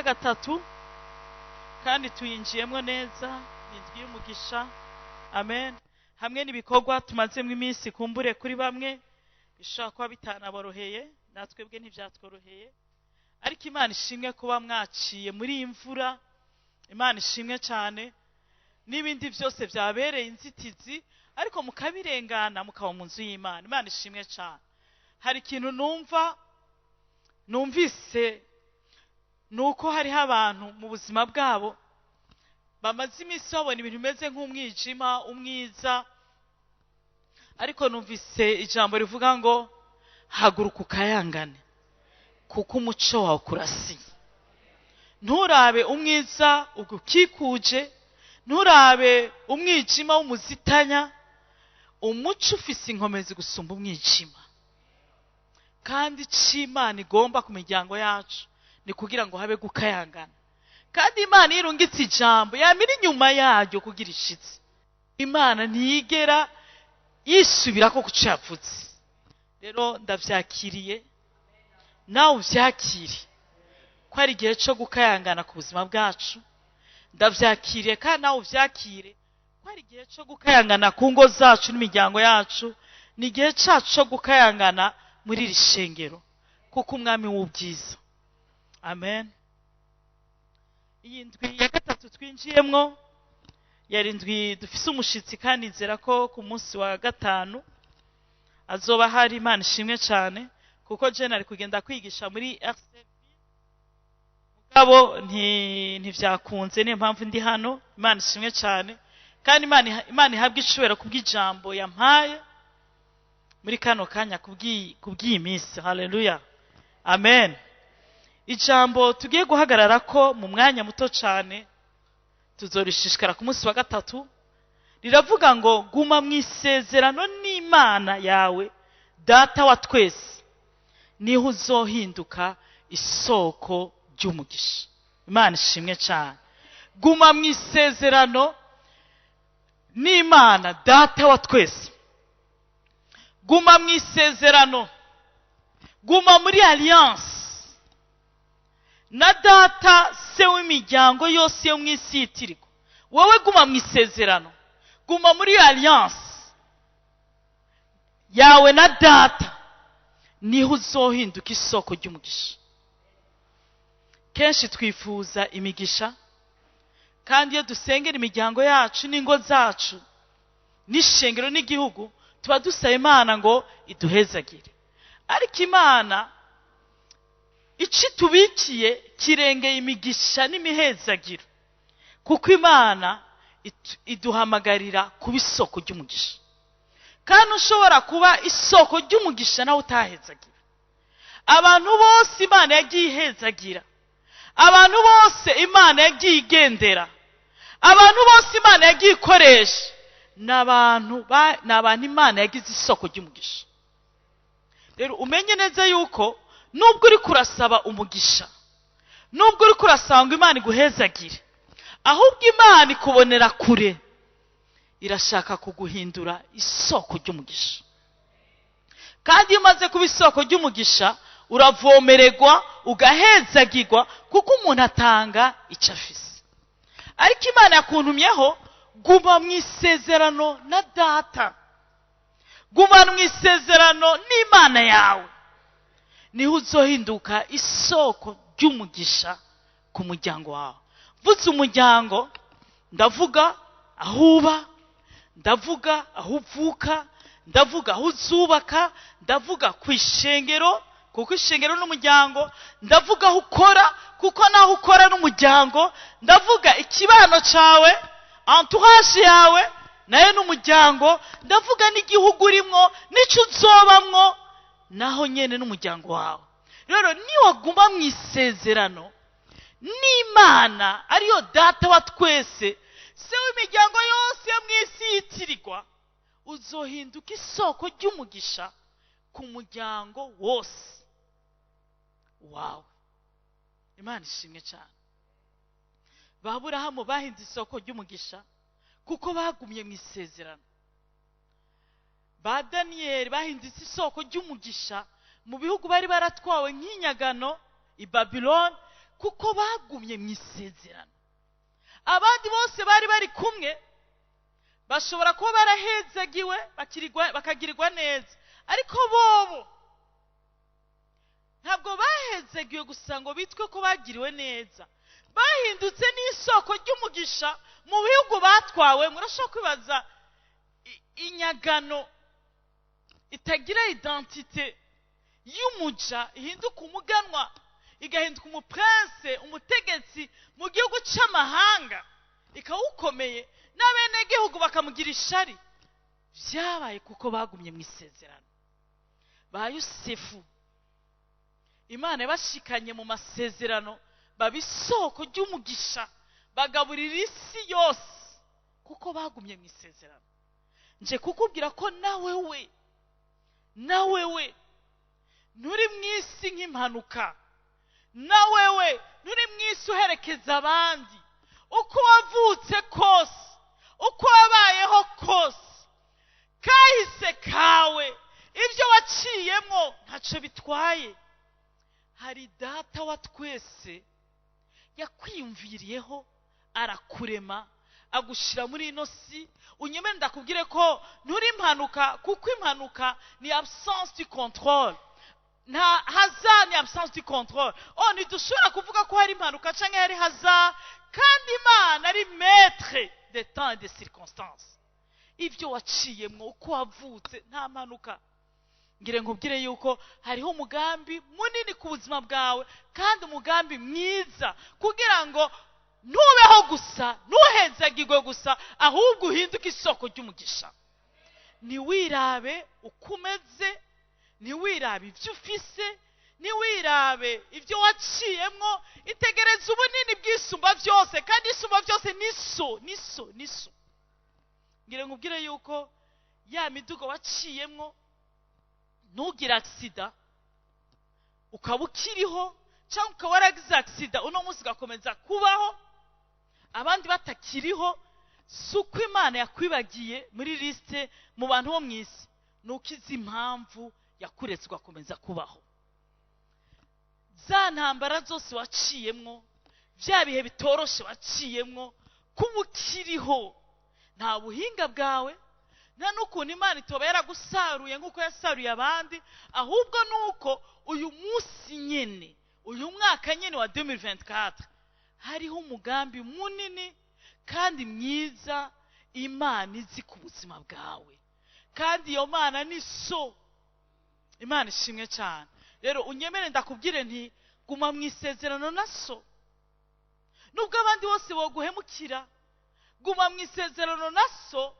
igira gatatu kandi tuyinjiyemo neza, indwi y'umugisha. Amen. Hamwe n'ibikorwa tumazemo iminsi kumbure kuri bamwe bishobora kuba bitanaboroheye, natwebwe ntibyatworoheye, ariko Imana ishimwe kuba mwaciye muri iyi mvura. Imana ishimwe cyane. N'ibindi byose byabereye inzitizi, ariko mukabirengana mukaba mu nzu y'Imana. Imana ishimwe cyane. Hari ikintu numvise nuko hariho abantu mu buzima bwabo bamaze iminsi babona ibintu bimeze nk'umwijima, umwiza, ariko numvise ijambo rivuga ngo haguruka ukayangane kuko umuco wawe kurasiye. Nturabe umwiza ugukikuje, nturabe umwijima w'umuzitanya. Umuco ufise inkomezi gusumba umwijima, kandi c'Imana igomba ku miryango yacu ni kugira ngo habe gukayangana. Kandi Imana irungitse ijambo yamira inyuma yaryo kugira ishitsi. Imana ntiyigera yisubirako kuco yavuze. Rero ndavyakiriye, nawe uvyakire ko ari igihe cyo gukayangana ku buzima bwacu. Ndavyakiriye kandi nawe uvyakire ko ari igihe cyo gukayangana ku ngo zacu n'imiryango yacu. Ni igihe cyacu cyo gukayangana muri iri shengero kuko umwami w'ubwiza. Amen. Iyi ndwi ya gatatu twinjiyemwo yari ndwi dufise umushitsi, kandi nzera ko ku munsi wa gatanu azoba hari. Imana ishimwe cyane kuko je nari kugenda kwigisha muri RCV mugabo ntivyakunze, niyo mpamvu ndi hano. Imana ishimwe cyane, kandi Imana ihabwa icubahiro kubw'ijambo yampaye muri kano kanya kubw'iyi minsi. Haleluya. Amen. Ijambo tugiye guhagarara ko mu mwanya muto cyane, tuzorishishikara ku munsi wa gatatu, riravuga ngo guma mu isezerano n'Imana yawe Data wa twese, niho uzohinduka isoko ry'umugisha. Imana ishimwe cyane. Guma mu isezerano n'Imana Data wa twese, guma mu isezerano, guma muri alliance na Data se w'imiryango yose yo mu isi yitirirwa. Wowe guma mu isezerano, guma muri alliance yawe na Data, niho uzohinduka isoko ry'umugisha. Kenshi twifuza imigisha, kandi iyo dusengera imiryango yacu n'ingo zacu n'ishengero n'igihugu, tuba dusaba Imana ngo iduhezagire. Ariko Imana ici tubikiye kirengeye imigisha n'imihezagiro, kuko Imana iduhamagarira kuba isoko ry'umugisha. Kandi ushobora kuba isoko ry'umugisha nawe utahezagira. Abantu bose Imana yagiye ihezagira, abantu bose Imana yagiye igendera, abantu bose Imana yagiye ikoresha, n'abantu Imana yagize isoko ry'umugisha. Rero umenye neza yuko nubwo uri kurasaba umugisha, nubwo uri kurasaba ngo Imana iguhezagire, ahubwo Imana ikubonera kure, irashaka kuguhindura isoko ry'umugisha. Kandi iyo umaze kuba isoko ry'umugisha, uravomererwa ugahezagirwa, kuko umuntu atanga icyo afise. Ariko Imana yakuntumyeho guma mu isezerano na Data, guma mu isezerano n'Imana yawe, niho uzohinduka isoko ry'umugisha ku muryango wawe. Mvuze umuryango, ndavuga aho uba, ndavuga aho uvuka, ndavuga aho uzubaka, ndavuga ku ishengero kuko ishengero n'umuryango, ndavuga aho ukora kuko naho ukora n'umuryango, ndavuga ikibano cyawe, entourage yawe nayo n'umuryango, ndavuga n'igihugu urimo n'icyo uzobamwo naho nyene n'umuryango wawe. Rero niwaguma mu isezerano n'Imana ariyo Data wa twese, se w'imiryango yose yo mu isi yitirirwa, uzohinduka isoko ry'umugisha ku muryango wose wawe. Imana ishimwe cyane. Ba Aburahamu bahinze isoko ry'umugisha kuko bagumye mu isezerano. Ba Daniyeli bahinze isoko ry'umugisha mu bihugu bari baratwawe nk'inyagano i Babylon, kuko bagumye mu isezerano. Abandi bose bari bari kumwe bashobora kuba barahezagiwe bakagirirwa neza, ariko bobo ntabwo bahezagiwe gusa ngo bitwe ko bagiriwe neza, bahindutse n'isoko ry'umugisha mu bihugu batwawe. Murashobora kwibaza inyagano itagira identite y'umuja ihinduka umuganwa, igahinduka umuprince, umutegetsi mu gihugu cy'amahanga, ikawukomeye n'abenegihugu bakamugira ishari. Byabaye kuko bagumye mu isezerano. Ba Yosefu Imana yabashikanye mu masezerano, baba isoko ry'umugisha, bagaburira isi yose kuko bagumye mu isezerano. Nje kukubwira ko nawe we nturi mu isi nk'impanuka, nawe we nturi mu isi uherekeza abandi. Uko wavutse kose, uko wabayeho kose, kahise kawe, ibyo waciyemo ntacyo bitwaye. Hari data wa twese yakwiyumviriyeho, arakurema, agushira muri ino si. Unyemere ndakubwire ko nturi impanuka, kuko impanuka ni absence du contrôle. Nta hasard ni absence du contrôle. Ntidushobora kuvuga ko hari impanuka cyangwa hari hasard, kandi Imana ari maître des temps et des circonstances. Ibyo waciyemo, uko wavutse, nta mpanuka. Ngire nkubwire yuko hariho umugambi munini ku buzima bwawe, kandi umugambi mwiza, kugira ngo ntubeho gusa, ntuhezagirwe gusa, ahubwo uhinduke isoko ry'umugisha. Ntiwirabe uko umeze, ntiwirabe ibyo ufise, ntiwirabe ibyo waciyemo. Itegereza ubunini bw'isumba byose, kandi isumba byose niso. Ngire nkubwire yuko ya midugo waciyemo, ntugire accident ukaba ukiriho, cyangwa ukaba waragize accident uno munsi ugakomeza kubaho, abandi batakiriho, si uko Imana yakwibagiye muri liste mu bantu bo mu isi, ni uko izi impamvu yakuretse ugakomeza kubaho. Za ntambara zose waciyemo, bya bihe bitoroshe waciyemo, kuba ukiriho nta buhinga bwawe, nta n'ukuntu Imana itoba yaragusaruye nk'uko yasaruye abandi, ahubwo nuko uyu munsi nyene, uyu mwaka nyene wa 2024 hariho umugambi munini kandi mwiza Imana izi ku buzima bwawe, kandi iyo Mana ni so. Imana ishimwe cyane. Rero unyemere ndakubwire nti guma mu isezerano na so. Nubwo abandi bose boguhemukira, guma mu isezerano na so,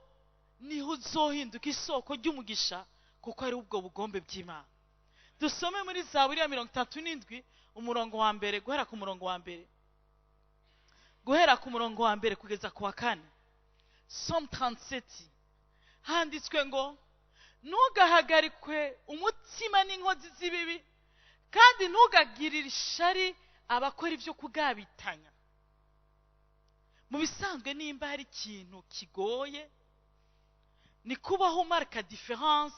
niho uzohinduka isoko ry'umugisha, kuko ari ubwo bugombe bw'Imana. Dusome muri Zaburi ya 37 umurongo wa mbere, guhera ku murongo wa mbere kugeza ku wa 4. Psalm 37 handitswe ngo, ntugahagarikwe umutima n'inkozi z'ibibi, kandi ntugagirire ishari abakora ibyo kugabitanya. Mu bisanzwe nimba hari ikintu kigoye, ni kubaho marka différence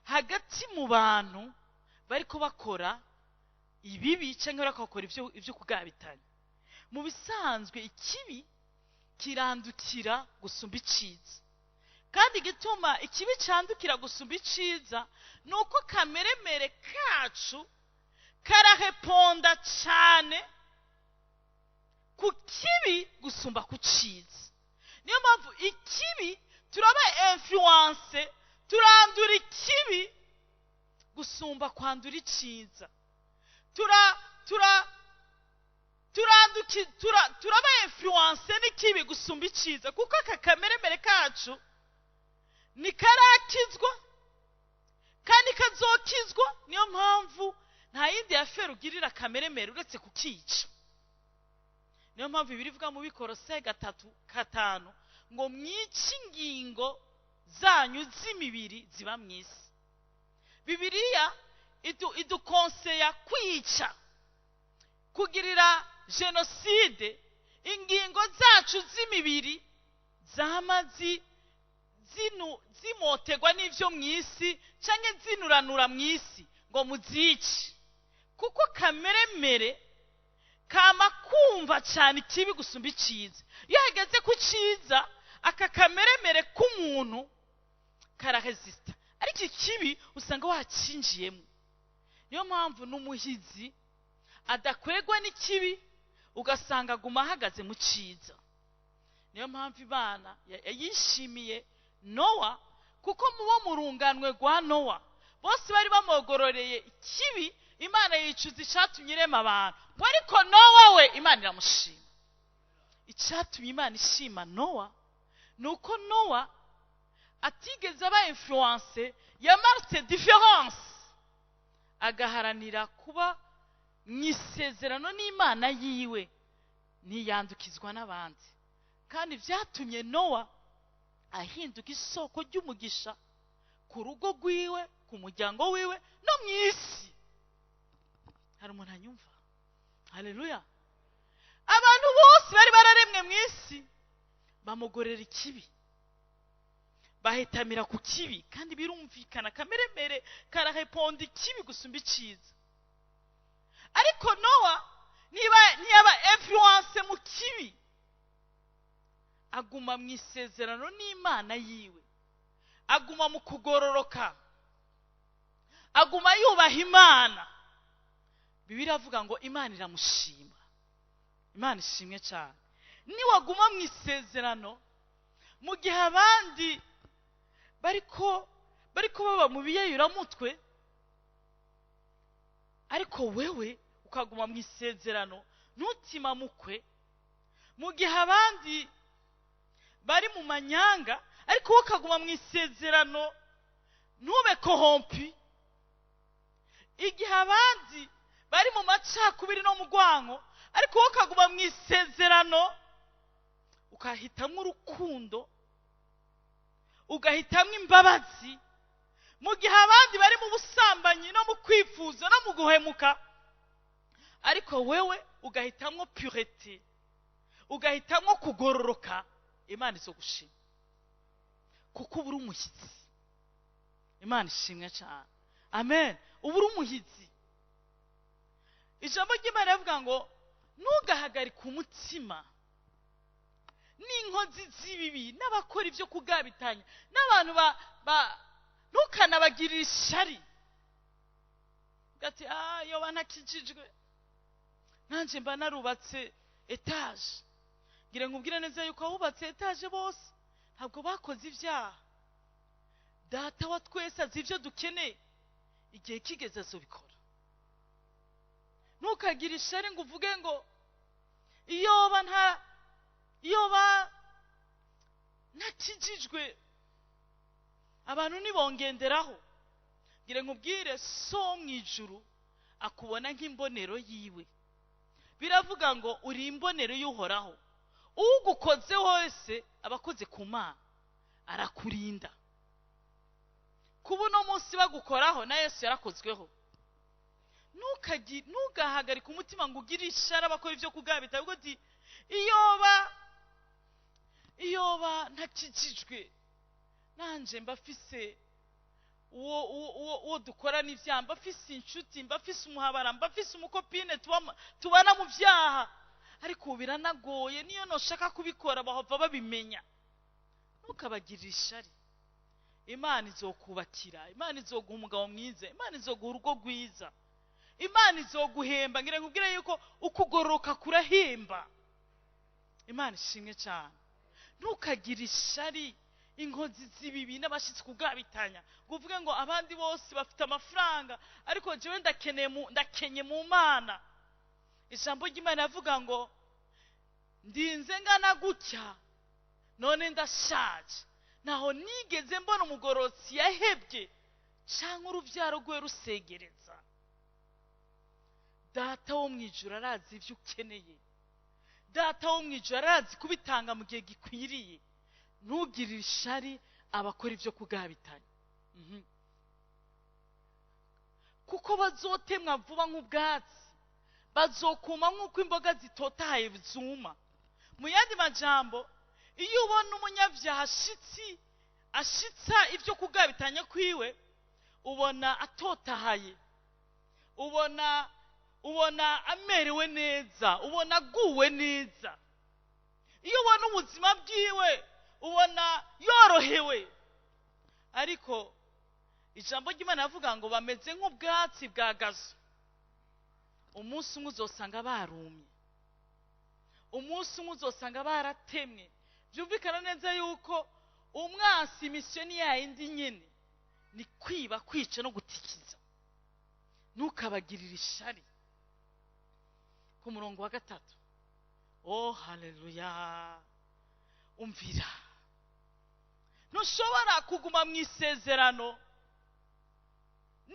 hagati mu bantu bariko bakora ibibi cyangwa bakora ibyo kugabitanya. Mu bisanzwe ikibi kirandukira gusumba iciza, kandi gituma ikibi cyandukira gusumba iciza nuko kameremere kacu karareponda cyane ku kibi gusumba ku ciza. Niyo mpamvu ikibi turaba influence, turandura ikibi gusumba kwandura iciza. Turaba influence n'ikibi gusumba iciza, kuko aka kameremere kacu ni karakizwa kandi kazokizwa. Niyo mpamvu nta yindi affaire ugirira kameremere uretse kukica. Niyo mpamvu Bibiliya ivuga mu Bikorose 3:5 ngo mwice ingingo zanyu z'imibiri ziba mu isi. Bibiliya idukonseya kwica, kugirira genocide ingingo zacu z'imibiri zama zimotegwa n'ivyo mu isi, canke zinuranura mu isi ngo muzice. Kuko kameremere kama kumva cyane ikibi gusumba iciza. Iyo hageze ku ciza aka kameremere k'umuntu kararesista, ariko ikibi usanga wacinjiyemo. Niyo mpamvu n'umuhizi adakwegwa n'ikibi ugasanga aguma ahagaze mu ciza. Niyo mpamvu Imana yishimiye Nowa, kuko mubo murunganwe rwa Nowa bose bari bamogororeye ikibi. Imana yicuza icatumye irema abantu, ngo ariko Nowa we Imana iramushima. Icatumye Imana ishima Nowa nuko Nowa atigeze aba influence ya marque différence, agaharanira kuba mwisezerano n'Imana yiwe ntiyandukizwa n'abandi, kandi vyatumye Nowa ahinduka isoko ry'umugisha ku rugo rwiwe, ku muryango wiwe no mw'isi. Hari umuntu anyumva? Haleluya! Abantu bose bari bararemwe mw'isi bamugorera ikibi, bahetamira ku kibi, kandi birumvikana kameremere karareponda ikibi gusumba iciza. Ariko Nowa ntiyaba influence mu kibi, aguma mu isezerano n'Imana yiwe, aguma mu kugororoka, aguma yubaha Imana. Bibiliya avuga ngo Imana iramushima. Imana ishimwe cyane. Niwaguma mu isezerano mu gihe abandi bariko baba mu biyeyuramutwe, ariko wewe ukaguma mu isezerano ntutimamukwe. Mu gihe abandi bari mu manyanga, ariko wowe ukaguma mu isezerano ntube corrompu. Igihe abandi bari mu macakubiri no mu rwango, ariko wowe ukaguma mu isezerano ukahitamwo urukundo, ugahitamwo imbabazi. Mu gihe abandi bari mu busambanyi no mu kwifuza no mu guhemuka, ariko wewe ugahitamwo purete, ugahitamwo kugororoka, Imana izogushima kuko ubura umuhizi. Imana ishimwe cyane. Amen. Ubura umuhizi. Ijambo ry'Imana rivuga ngo ntugahagarike umutima n'inkozi z'ibibi n'abakora ibyo kugabitanya n'abantu ntukanabagirira ishari. Gati yo banakijijwe, nanje mba narubatse etaje. Ngira nkubwire neza yuko abubatse etaje bose ntabwo bakoze ibyaha. Data wa twese azi ibyo dukeneye, igihe kigeze azobikora. Ntukagira ishari ngo uvuge ngo iyoba ntakijijwe abantu nibongenderaho. Ngira nkubwire so mwijuru akubona nk'imbonero yiwe. Biravuga ngo uri imbonero y'Uhoraho, ugukoze wese abakoze ku Mana arakurinda. Kuba uno munsi bagukoraho na Yesu yarakozweho. Ntugahagarike umutima ngo ugire ishara abakora ibyo kugabita, ubwo ati iyoba ntakijijwe nanje mbafise uwo dukora n'ivyaha, mbafise inshuti, mbafise umuhabara, mbafise umukopine tubana mu vyaha, ariko ubu biranagoye, niyo noshaka kubikora bahava babimenya. Ntukabagirire ishari. Imana izokubakira, Imana izoguha umugabo mwiza, Imana izoguha urugo rwiza, Imana izoguhemba. Ngira nkubwire yuko ukugororoka kurahemba. Imana ishimwe cyane. Ntukagire ishari inkozi z'ibibi n'abashitsi kugabitanya ngo uvuge ngo abandi bose bafite amafaranga, ariko jewe ndakenye mu Mana. Ijambo ry'Imana yavuga ngo ndinze ngana gutya none ndashaje, naho nigeze mbona umugorotsi yahebye canke uruvyaro rwe rusegereza. Data wo mwijuru arazi ivyo ukeneye. Data wo mwijuru arazi kubitanga mu gihe gikwiriye. Ntugirire ishari abakora ibyo kugabitanya, kuko bazotemwa vuba nk'ubwatsi, bazokuma nk'uko imboga zitotahaye zuma. Mu yandi majambo, iyo ubona umunyabyaha ashitsa ibyo kugabitanya kwiwe, ubona atotahaye, ubona ubona amerewe neza, ubona aguwe neza. Iyo ubona ubuzima bwiwe ubona yorohewe. Ariko ijambo ry'Imana avuga ngo bameze nk'ubwatsi bwa gazo. Umunsi umwe uzosanga barumye, umunsi umwe uzosanga baratemwe. Byumvikana neza yuko umwansi misiyo ni yayindi nyene, ni kwiba, kwica no gutikiza. Ntukabagirire ishari. Ku murongo wa 3, oh haleluya, umvira, ntushobora kuguma mu isezerano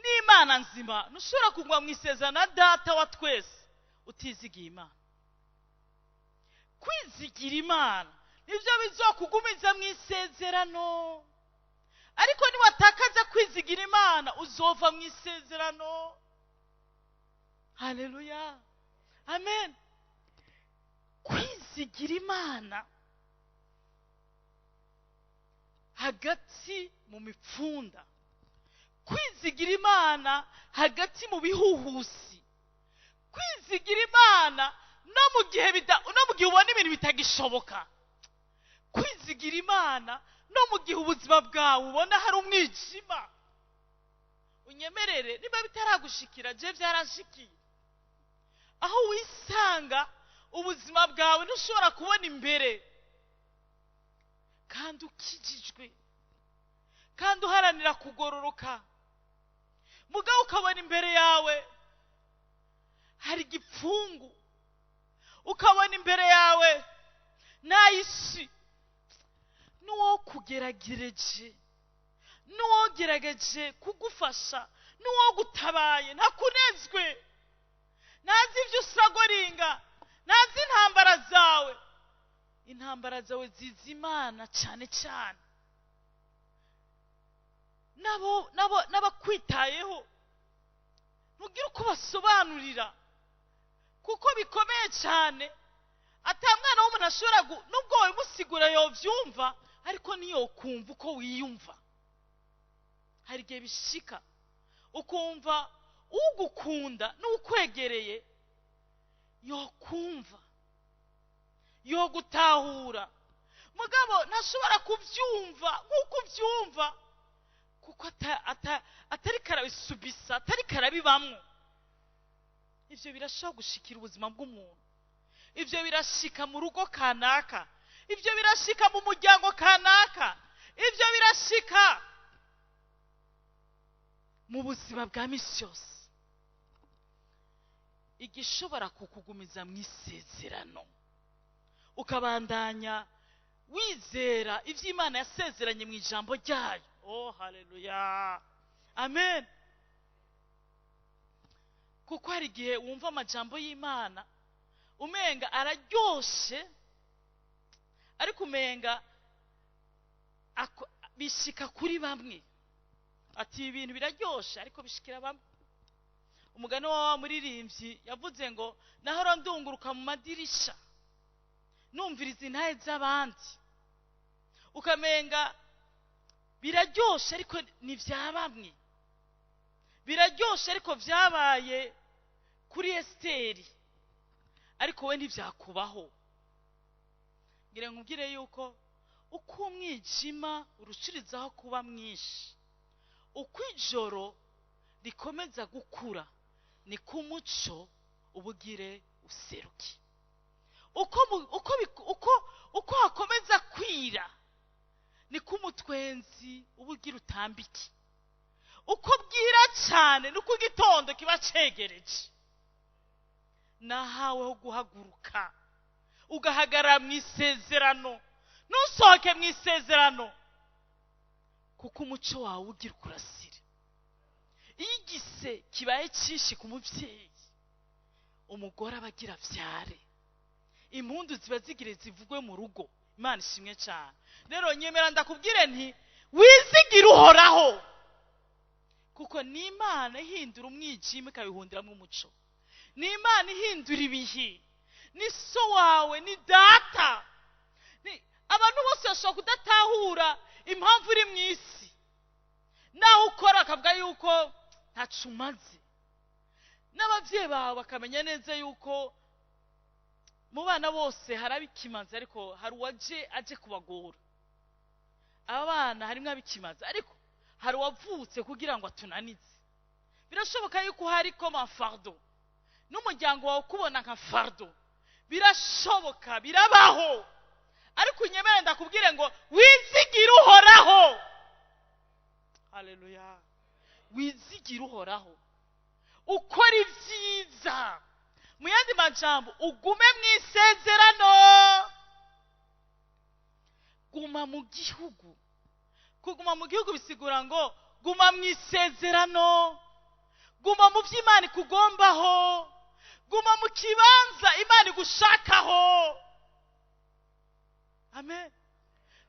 n'Imana nzima, ntushobora kuguma mu isezerano na Data wa twese utizigiye Imana. Kwizigira Imana nibyo bizokugumiza mu isezerano. Ariko niwatakaza kwizigira Imana uzova mu isezerano. Haleluya, amen. Kwizigira Imana hagati mu mipfunda, kwizigira Imana hagati mu bihuhusi, kwizigira Imana no mu gihe ubona ibintu bitagishoboka, kwizigira Imana no mu gihe ubuzima bwawe ubona hari umwijima. Unyemerere, niba bitaragushikira, je byarashikiye, aho wisanga ubuzima bwawe ntushobora kubona imbere, kandi ukijijwe, kandi uharanira kugororoka, mugabo ukabona imbere yawe hari igipfungu, ukabona imbere yawe nayisi. Nuwo kugeragereje, nuwo gerageje kugufasha, nuwo gutabaye, ntakunezwe, nazi ibyo usagoringa, nazi intambara zawe zizi Imana cyane cyane. N'abakwitayeho ntugire uko basobanurira, kuko bikomeye cyane. Atamwana w'umuntu ashobora nubwo wabimusigura yobyumva, ariko niyo kumva uko wiyumva. Hari igihe bishika ukumva ugukunda n'ukwegereye yokumva, yogutahura, mugabo ntashobora kubyumva nk'uko ubyumva, kuko atari karabisubisa, atari karabibamwo. Ivyo birashobora gushikira ubuzima bw'umuntu. Ivyo birashika mu rugo kanaka, ivyo birashika mu muryango kanaka, ivyo birashika mu buzima bwa misi yose. Igishobora kukugumiza mu isezerano, ukabandanya wizera ivyo Imana yasezeranye mu ijambo ryayo. Oh haleluya, amen. Kuko hari igihe wumva amajambo y'Imana umenga araryoshe, ariko umenga bishika kuri bamwe. Ati ibintu biraryoshe ariko bishikira bamwe. Umugani wa muririmbyi yavuze ngo nahora ndunguruka mu madirisha numviriza intahe z'abandi, ukamenga biraryoshe ariko ni vya bamwe, biraryoshe ariko vyabaye kuri Esteri, ariko we ntivyakubaho. Ngire nkubwire yuko uko umwijima urushirizaho kuba mwinshi, uko ijoro rikomeza gukura, ni ku muco ubugire useruke. Uko hakomeza kwira, ni ku mutwenzi ubugire utambike. Uko bwira cyane nuko igitondo kiba cegereje. Nahawe ho guhaguruka ugahagarara mu isezerano, ntusohoke mu isezerano, kuko umuco wawe ugira kurasira. Iyo igise kibaye cyinshi ku muvyeyi, umugore abagira vyare, impundu ziba zigire zivugwe mu rugo. Imana ishimwe cyane. Rero nyemera ndakubwire nti wizigire uhoraho, kuko ni Imana ihindura umwijima ikabihundiramo umuco. Ni Imana ihindura ibihe, ni so wawe, ni data. Abantu bose bashobora kudatahura impamvu uri mu isi, naho ukora akavuga yuko ntacumaze, n'abavyeyi bawe bakamenya neza yuko mu bana bose harabikimaze ariko hari uwaje aje kubagora. Aba bana harimwo abikimaze ariko hari uwavutse kugira ngo atunanize. Birashoboka yuko hari comme fardo n'umuryango wawe kubona nka fardo, birashoboka, birabaho, ariko unyemere ndakubwire ngo wizigire uhoraho. Haleluya. Wizigire uhoraho, ukora ibyiza. Mu yandi majambo, ugume mu isezerano, guma mu gihugu. Kuguma mu gihugu bisigura ngo guma mu isezerano, guma mu by'Imana ikugombaho, guma mu kibanza Imana igushakaho. Amen.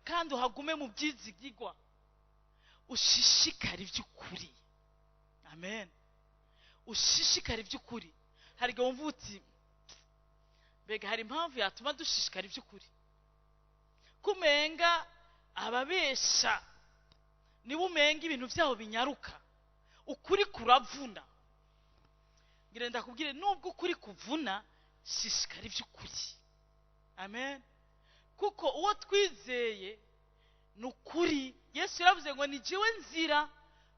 Kandi uhagume mu byizigirwa, ushishikare iby'ukuri. Amen. Ushishikare iby'ukuri. Hari igihe wumva uti mbega hari impamvu yatuma dushishikara iby'ukuri. Kumenga ababesha niba umenga ibintu byabo binyaruka, ukuri kuravuna. Ngira ndakubwire nubwo ukuri kuvuna, shishikara iby'ukuri. Amen. Kuko uwo twizeye n'ukuri. Yesu yaravuze ngo ni jiwe nzira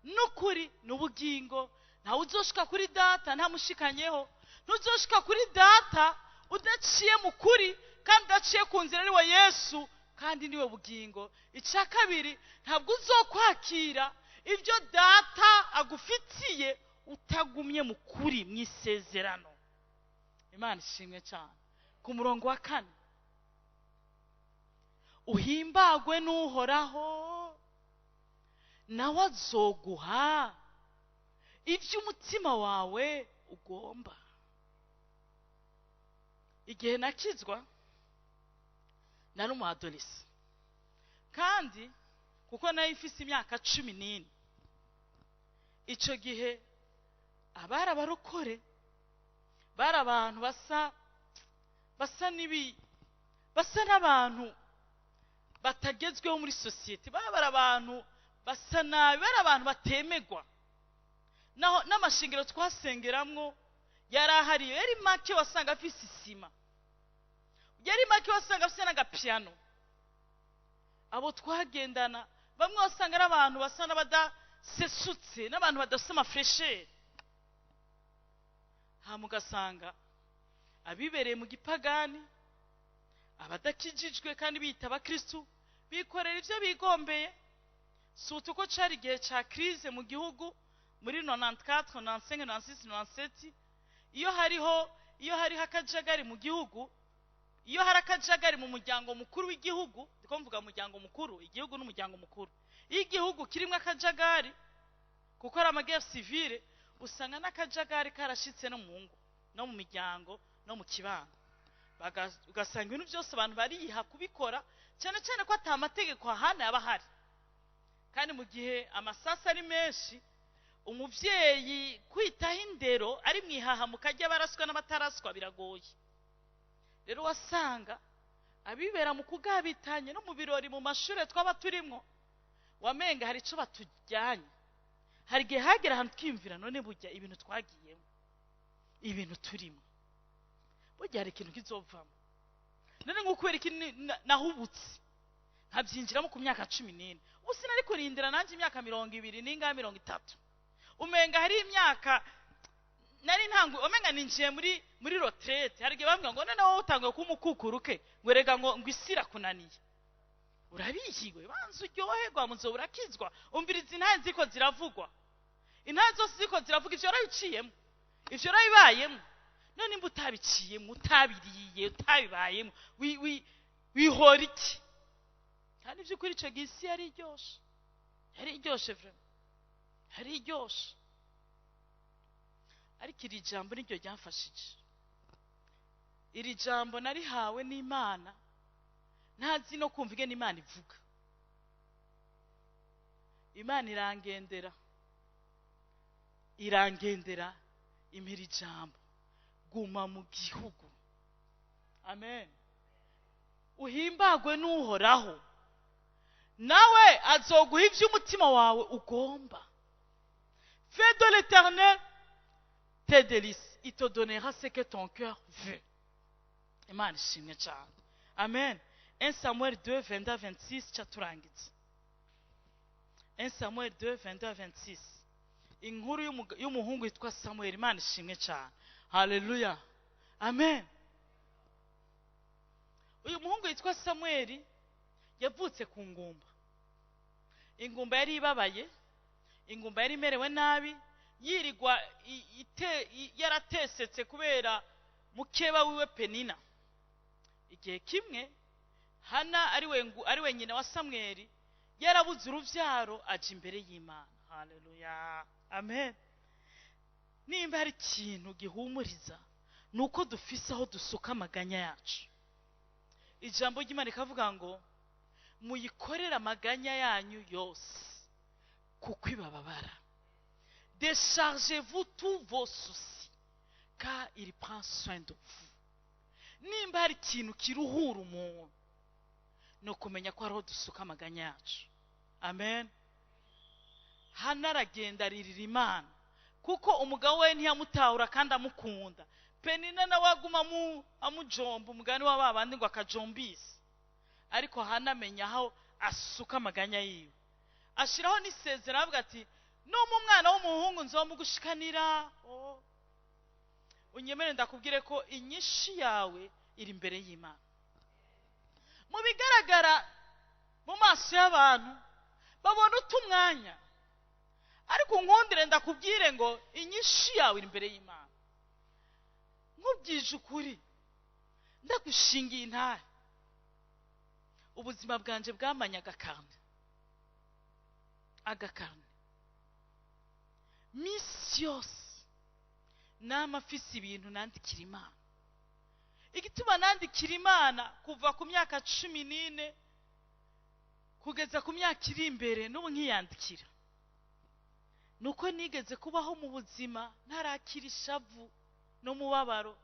n'ukuri n'ubugingo, ntawe uzoshika kuri data ntamushikanyeho. Ntuzoshika kuri data udaciye mu kuri, kandi udaciye ku nzira ari we Yesu, kandi niwe bugingo. Icya kabiri, ntabwo uzokwakira ibyo data agufitiye utagumye mu kuri, mu isezerano. Imana ishimwe cyane. Ku murongo wa 4, uhimbagwe n'uhoraho, nawe azoguha ibyo umutima wawe ugomba. Igihe nakizwa nari umu adolescent, kandi kuko nari mfise imyaka 14, icyo gihe abari abarokore bari abantu basa n'abantu batagezweho muri society. Bari abantu basa nabi, bari abantu batemegwa. Naho n'amashingiro twasengeramwo yari ahari, yari make wasanga afise isima, yari make wasanga afise n'agapiano. Abo twagendana bamwe wasanga ari abantu basa n'abadasesutse, n'abantu badafise amafresher. Mugasanga abibereye mu gipagani, abadakijijwe kandi bita abakristu, bikorera ivyo bigombeye. Surtout ko cari igihe ca crise mu gihugu muri 94, 95, 96, 97. Iyo hariho akajagari mu gihugu, iyo hari akajagari mu muryango mukuru w'igihugu, ndiko mvuga umuryango mukuru, igihugu n'umuryango mukuru. Iyo igihugu kirimo akajagari, kuko ari amagere civile, usanga n'akajagari karashitse no mu ngo, no mu miryango, no mu kibano. Ugasanga ibintu byose abantu bariha kubikora, cyane cyane ko ata amategeko ahana yaba hari. Kandi mu gihe amasasa ari menshi, umuvyeyi kwitaho indero ari mwihaha mukajya baraswa n'abataraswa biragoye. Rero wasanga abibera mu kugabitanye no mu birori mu mashure twaba turimo, wamenga hari ico batujyanye. Hari igihe hagera ahantu twimvira, none burya ibintu twagiyemo, ibintu turimo, burya hari ikintu kizovamo. None nk'ukubera iki nahubutse nkabyinjiramo ku myaka 14, ubu sinari kurindira nanjye imyaka 20 n'inga 30. Umenga hari imyaka nari ntangu, umenga ninjiye muri retraite. Hari igihe bambwira ngo none wowe utangiye kumukukuruke, ngo rega ngo isira kunaniye. Urabihiwe, banza uryoherwa, muzo urakizwa, umviriza intahe ziko ziravugwa. Intahe zose ziko ziravuga, ivyo urabiciyemo, ivyo urabibayemo. None imba utabiciyemo, utabiriye, utabibayemo, wihora iki? Kandi by'ukuri ico gisi yari iryoshe vraiment, yari iryoshe. Ariko iri jambo niryo ryamfashije. Iri jambo narihawe n'Imana, ntazi no kumva ingene Imana ivuga. Imana irangendera impira ijambo, guma mu gihugu. Amen. Uhimbagwe n'uhoraho, nawe azoguha ibyo umutima wawe ugomba. Fais de l'Éternel tes délices, il te donnera ce que ton cœur veut. Imana ishimwe cyane. Amen. 1 Samuel 2, 22 à 26, cyaturangiza. 1 Samuel 2, 22 à 26. Inkuru y'umuhungu witwa Samuel. Imana ishimwe cyane. Haleluya. Amen. Uyu muhungu witwa Samuel yavutse ku ngumba. Ingumba yari ibabaye, ingumba yari imerewe nabi, yirigwa yaratesetse kubera mukeba wiwe Penina. Igihe kimwe Hana ari we nyina wa Samuel yarabuze uruvyaro aje imbere y'Imana. Haleluya. Amen. Nimba hari ikintu gihumuriza nuko dufise aho dusuka amaganya yacu. Ijambo ry'Imana rikavuga ngo muyikorera amaganya yanyu yose kuko ibababara. Déchargez-vous tous vos soucis car il prend soin de vous. Nimba hari ikintu kiruhura umuntu no kumenya ko ariho dusuka amaganya yacu. Amen. Hana aragenda aririra Imana kuko umugabo we ntiyamutahura kandi amukunda. Penina nawe aguma amujomba, umugani wa babandi ngo akajombise. Ariko Hana amenya aho asuka amaganya yiwe, ashiraho n'isezerano avuga ati no mu mwana w'umuhungu nzomugushikanira. Unyemere ndakubwire ko inyishi yawe iri imbere y'Imana. Mu bigaragara mu maso y'abantu babona utumwanya, ariko nkundire ndakubwire ngo inyishi yawe iri imbere y'Imana. Nkubwije ukuri ndagushingiye intare, ubuzima bwanje bwamanye agakarne misi yose nama afise ibintu nandikira Imana. Igituma nandikira Imana kuva ku myaka 14 kugeza ku myaka iri imbere n'ubu nkiyandikira, nuko nigeze kubaho mu buzima ntarakira ishavu no mubabaro.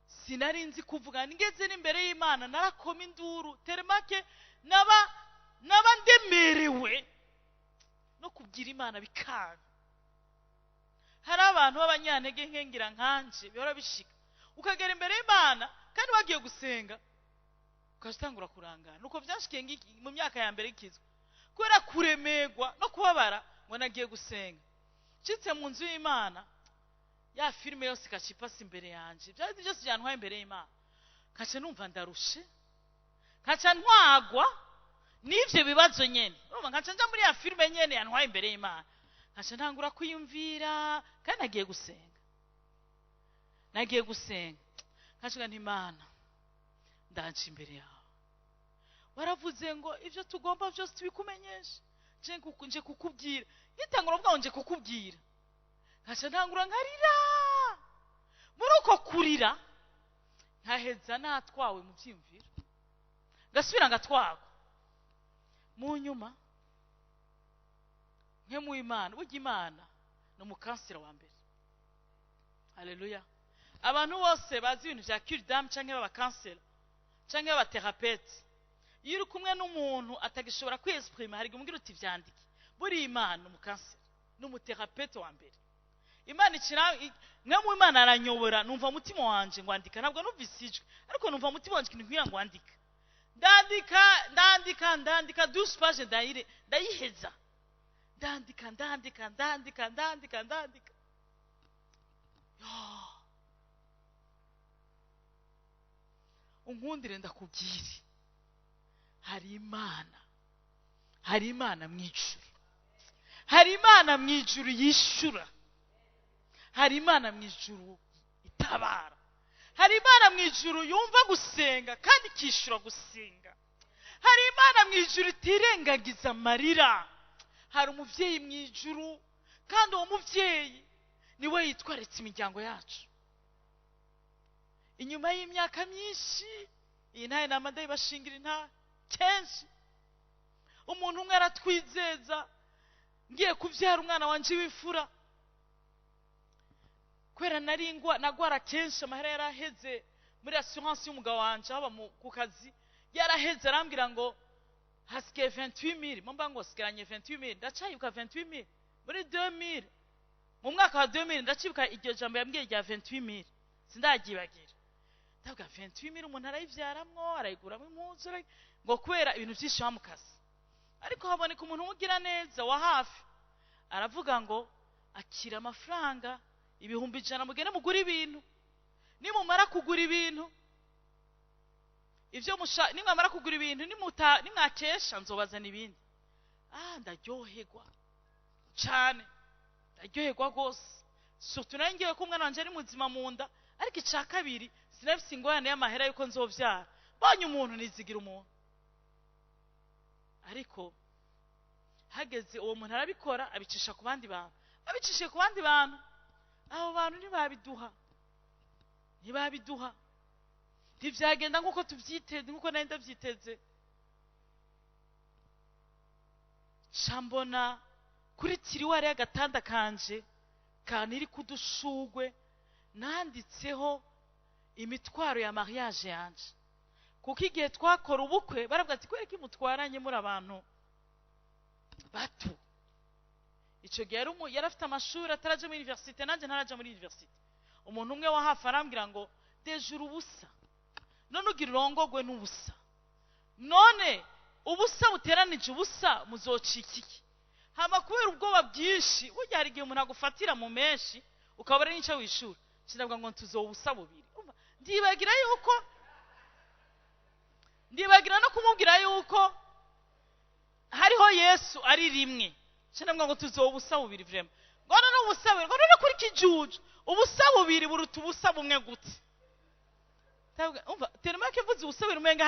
Sinari nzi kuvuga, nigeze n'imbere y'Imana narakoma induru teremake naba ndemerewe no kubwira Imana bikanga. Hari abantu b'abanyantege nkengira nkanje bihora bishika, ukagera imbere y'Imana kandi wagiye gusenga ukazitangura kurangana. Nuko byashikiye mu myaka ya mbere ikizwa kubera kuremegwa no kubabara ngo nagiye gusenga. Citse mu nzu y'Imana, ya filime yose ikacipasa imbere yanje, byari byose byantwaye imbere y'Imana. Kaca numva ndarushe, kaca ntwagwa n'ivyo bibazo nyene. Urumva kaca nja muri ya filime nyene yantwaye imbere y'Imana, kaca ntangura kwiyumvira kandi nagiye gusenga. Kaca nti Imana ndaje imbere yawe, waravuze ngo ivyo tugomba byose tubikumenyesha, nje kukubwira. Nitangura kuvuga ngo nje kukubwira, kaca ntangura nkarira. Muri uko kurira nkaheza natwawe mu byimviro, gasubira ngatwago mu nyuma nke mu Imana. Burya Imana no mukansira wa mbere. Haleluya. Abantu bose bazi ibintu bya cure-dame canke b'abakansera canke b'abaterapeute, iyo uri kumwe n'umuntu atagishobora kwexprima hari gumubwira uti vyandike. Buri Imana no mukansera n'umuterapeute wa mbere. Imana ikira mwe mu Imana aranyobora, numva mutima wanje ngo andika, ntabwo numvise ijwi ariko numva mutima wanje kintu nkwiye ngo andika. Ndandika 12 page ndayiheza. Ndandika. Unkundire ndakubwire, hari Imana mwijuru, hari Imana mwijuru yishura, hari Imana mwijuru itabara, hari Imana mwijuru yumva gusenga kandi kishura gusenga, hari Imana mwijuru itirengagiza amarira, hari umuvyeyi mwijuru kandi uwo muvyeyi niwe yitwaritse imiryango yacu. Inyuma y'imyaka myinshi iyi ntaye nama ndayibashingira intahe kenshi, umuntu umwe aratwizeza ngiye kuvyara umwana wanje w'imfura, kwera nagwara kenshi, amahera yaraheze muri assurance y'umugabo wanje haba ku kazi yaraheze, arambwira ngo hasigaye 28,000. Mumba ngo sigaranye 28,000, ndacayibuka 28,000 muri 2000 mu mwaka wa 2000 ndacibuka iryo jambo yambwiye rya 28000 sindagibagira. Ndavuga 28000 umuntu arayivyaramwo arayiguramo impuzu ngo kubera ibintu byinshi bamukase. Ariko haboneka umuntu umugira neza wa hafi aravuga ngo akira amafaranga 100,000 mugende mugura ibintu, nimumara kugura ibintu ivyo nimwamara kugura ibintu nimwakesha nzobazana ibindi. Ndaryoherwa cyane, ndaryoherwa gose. Surtout nangiye ko umwana wanje ari muzima mu nda, ariko ica kabiri sinafise ingorane y'amahera yuko nzovyara. Banye umuntu nizigira umuntu, ariko hageze uwo muntu arabikora abicisha ku bandi bantu, abicishije ku bandi bantu, abo bantu ntibabiduha, ntivyagenda nkuko tuvyiteze, nkuko nari ndavyiteze. Shambona kuri tiriwari y'agatanda kanje kaniri kudushugwe nanditseho imitwaro ya mariage yanje, kuko igihe twakora ubukwe baravuga ati kwereka imutwaranye muri abantu bato. Ico gihe yarafite amashuri ataraje muri universite, nanje ntaraje muri universite. Umuntu umwe wa hafi arambwira ngo dejuru ubusa, none ugira urongogwe n'ubusa, none ubusa buteranije ubusa muzocika iki? Hama kubera ubwoba bwinshi burya hari igihe umuntu agufatira mu menshi ukabara n'icyo wishura, kiravuga ngo tuzobusa bubiri. Ndibagira no kumubwira yuko hariho Yesu ari rimwe, kiravuga ngo tuzobusa bubiri vraiment. Ngona no busa bubiri, ngona no kuri kijuju ubusa bubiri buruta ubusa bumwe gute? Tellement que vous savez umenga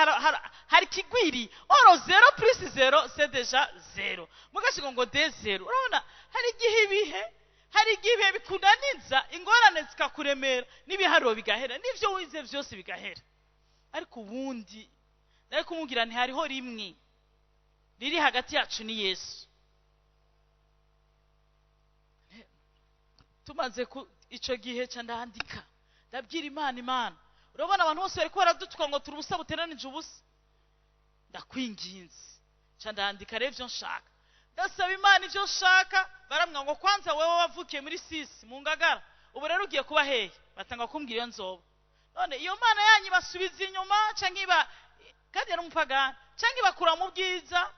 hari kigwiri oro 0 plus 0 c'est déjà 0 mugashigo ngo de 0. Urabona hari igihe bikunaniza ingorane zikakuremera n'ibiharuro bigahera n'ivyo wize byose bigahera. Ariko ubundi naye kumubwira nti hariho rimwe riri hagati yacu ni Yesu. Tumaze ico gihe cyandandika ndabwira Imana, urabona abantu bose bari ko baradutuka ngo turi ubusa buteranije ubusa, ndakwinginze cyandandika rero ivyo nshaka, ndasaba Imana ivyo nshaka. Baramwa ngo kwanza wewe wavukiye muri Sisi mu Ngagara, ubu rero ugiye kuba hehe? Batanga kumbwira iyo nzoba. None iyo Mana yanyu basubiza inyuma canke kandi yari umupagani canke bakura mu bwiza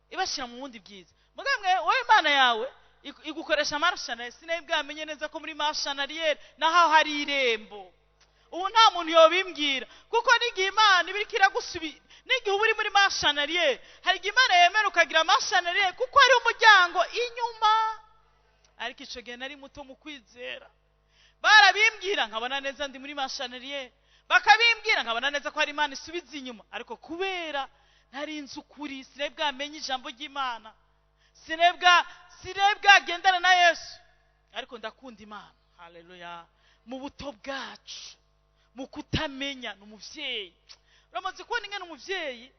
ibashira mu bundi bwiza. Mugamwe wowe Imana yawe igukoresha marshana, sinabwamenye neza ko muri marshanariere naho hari irembo. Ubu nta muntu yobimbwira, kuko n'igihe Imana ibirikira gusubira, n'igihe uri muri marshanariere hari igihe Imana yemera ukagira marshanariere kuko ari umuryango inyuma. Ariko ico gihe nari muto mu kwizera, barabimbwira nkabona neza ndi muri marshanariere, bakabimbwira nkabona neza ko hari Imana isubiza inyuma. Ariko kubera ntari inzu kuri sinabwamenye ijambo ry'Imana, sinabwagendana na Yesu, ariko ndakunda Imana. Haleluya. Mu buto bwacu mu kutamenya n'umuvyeyi, uramaze kubona ingene umuvyeyi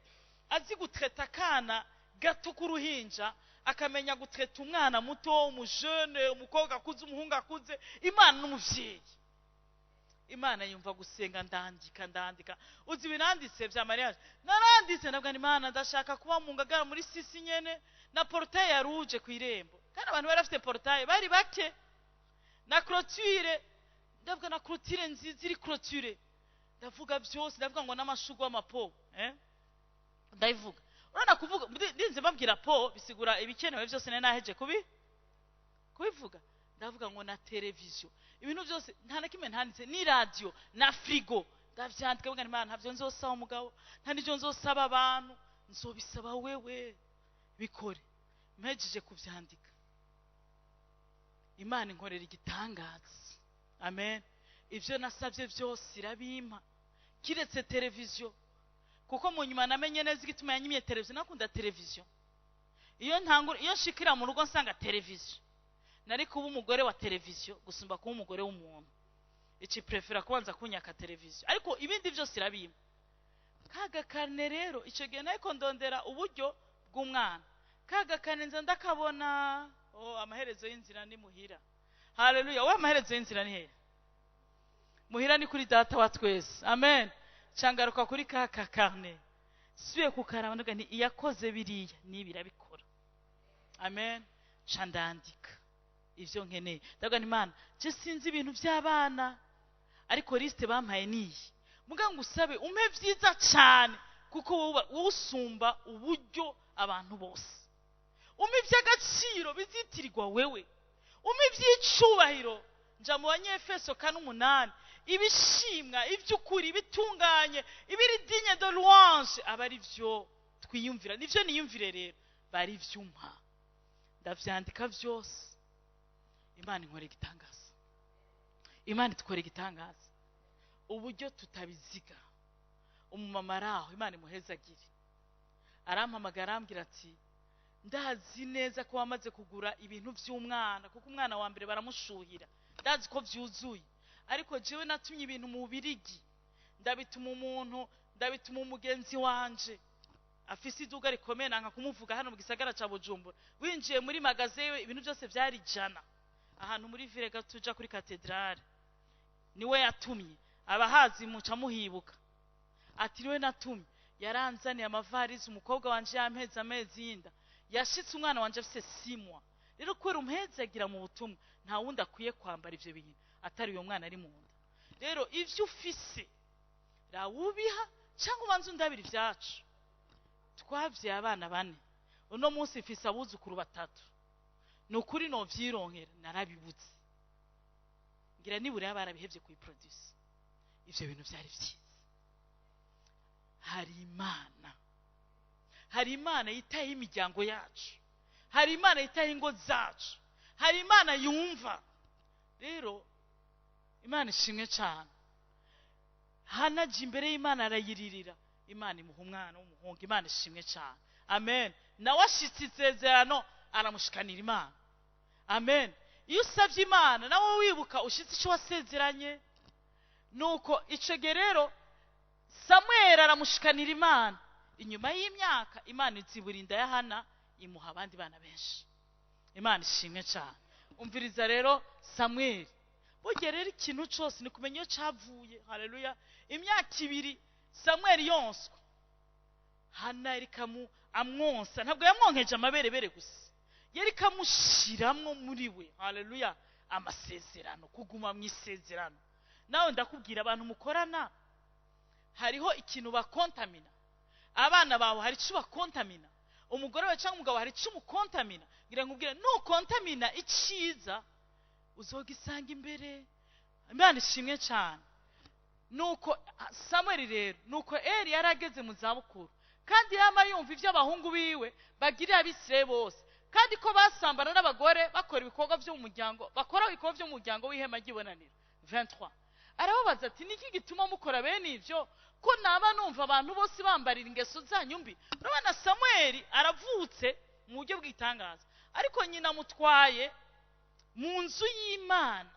azi gutreta akana gato k'uruhinja, akamenya gutreta umwana muto, umujene, umukobwa akuze, umuhungu akuze. Imana n'umuvyeyi. Imana yumva gusenga, ndandika uzi binanditse vya mariage, naranditse ndavuga Imana ndashaka kuba mu Ngagara muri Sisi nyene na portail ya rouge ku irembo, kandi abantu bari bafite portail bari bake, na clôture ndavuga na clôture nziza iri clôture, ndavuga byose, ndavuga ngo n'amashugwa amapo ndayivuga. Urana kuvuga ndinze mbabwira po bisigura ibikenewe byose naheje kubivuga. Ndavuga ngo na televiziyo, ibintu byose nta na kimwe ntanditse, ni radio na frigo ndavyandika. Vuga Imana ntavyo nzosaba umugabo, nta n'icyo nzosaba abantu, nzobisaba wewe bikore. Mpejeje kuvyandika, Imana inkorera igitangaza. Amen. Ivyo nasavye byose irabimpa, kiretse televiziyo, kuko mu nyuma namenye neza igituma yanyimye televiziyo. Nakunda televiziyo, iyo nshikira mu rugo nsanga televiziyo, nari kuba umugore wa televiziyo gusumba kuba umugore w'umuntu. Iki prefera kubanza kunyaka televiziyo, ariko ibindi byose irabimpa. Kaga kane rero ico gihe nako ndondera uburyo bw'umwana, kaga kane nza ndakabona. Amaherezo y'inzira ni muhira. Haleluya. Wa amaherezo y'inzira ni hehe? Muhira ni kuri data wa twese. Amen. Cangaruka kuri kaka kane, suye kukaraba ndaga ni iyakoze biriya ni birabikora. Amen. Candandika ivyo nkeneye. Ndavuga nti Imana, je sinzi ibintu by'abana, ariko liste bampaye niyi. Muga ngusabe umpe vyiza cyane, kuko wowe usumba uburyo abantu bose. Umpe ivy'agaciro bizitirirwa wewe. Umpe ivy'icubahiro. Nja mu Banyefeso 8, ibishimwa, ivy'ukuri, bitunganye, ibiri digne de louange, abari vyo twiyumvira. Nivyo niyumvire rero, bari vyumpa. Ndavyandika vyose. Imana inkore igitangaza. Imana itwore igitangaza. Uburyo tutabiziga. Umumama araho, Imana imuhezagire. Arampamagara arambwira ati, ndazi neza ko wamaze kugura ibintu by'umwana, kuko umwana wa mbere baramushuhira. Ndazi ko vyuzuye. Ariko jewe natumye ibintu mu Birigi. Ndabituma umugenzi wanje. Afise iduga rikomeye nanka kumuvuga hano mu gisagara ca Bujumbura. Winjiye muri magaze ibintu byose byari jana. Ahantu muri Virega tuja kuri katedrale. Niwe yatumye. Abahazi muca muhibuka. Ati niwe natumye. Yaranzaniye amavarizi, umukobwa wanje yampeza amezi yinda. Yashitse umwana wanje afise 6 mois. Rero kwera umpezagira mu butumwa, nta wundi akwiye kwambara ivyo bintu atari uyo mwana ari mu nda. Rero ivyo ufise rawubiha cyangwa ubanze undabira ivyacu. Twavye abana 4. Uno munsi mfise abuzukuru 3. Nukuri no vyironkera narabibutse. Ngira nibure abarabihevye kuyiproduce. Ivyo bintu byari vyiza. Hari Imana yitaye imiryango yacu. Hari Imana yitaye ingo zacu. Hari Imana yumva. Rero Imana ishimwe cyane. Hanaje imbere y'Imana arayiririra. Imana imuha umwana w'umuhungu. Imana ishimwe cyane. Amen. Nawe ashitse isezerano aramushikanira Imana. Amen. Iyo usabye Imana nawe wibuka ushitse icyo wasezeranye. Nuko ico gerero Samuel aramushikanira Imana. Inyuma y'imyaka Imana iziburinda ya Hana imuha abandi bana benshi. Imana ishimwe cyane. Umviriza rero Samuel. Burya rero ikintu cyose ni kumenya iyo cavuye. Haleluya. Imyaka 2 Samuel yonswa. Hana irikamu amwonsa. Ntabwo yamwonkeje amaberebere gusa. Yari kamushiramwo muri we. Haleluya. Amasezerano, kuguma mu isezerano. Nawe ndakubwira abantu mukorana, hariho ikintu bakontamina. Abana bawe hari cyo bakontamina. Umugore we cyangwa umugabo hari cyo mukontamina. Ngira nkubwire nukontamina iciza uzogisanga imbere. Imana ishimwe cyane. Nuko Samuel rero, nuko Eli yarageze mu zabukuru. Kandi yama yumva ivyo abahungu biwe bagirira Abisirayeli bose. Kandi ko basambana n'abagore bakora ibikorwa byo mu muryango, bakora ibikorwa byo mu muryango w'ihema ry'ibonaniro. 23. Arababaza ati niki gituma mukora bene ivyo, ko naba numva abantu bose bambarira ingeso zanyu mbi. Urabona Samuel aravutse mu buryo bw'itangaza, ariko nyina mutwaye mu nzu y'Imana.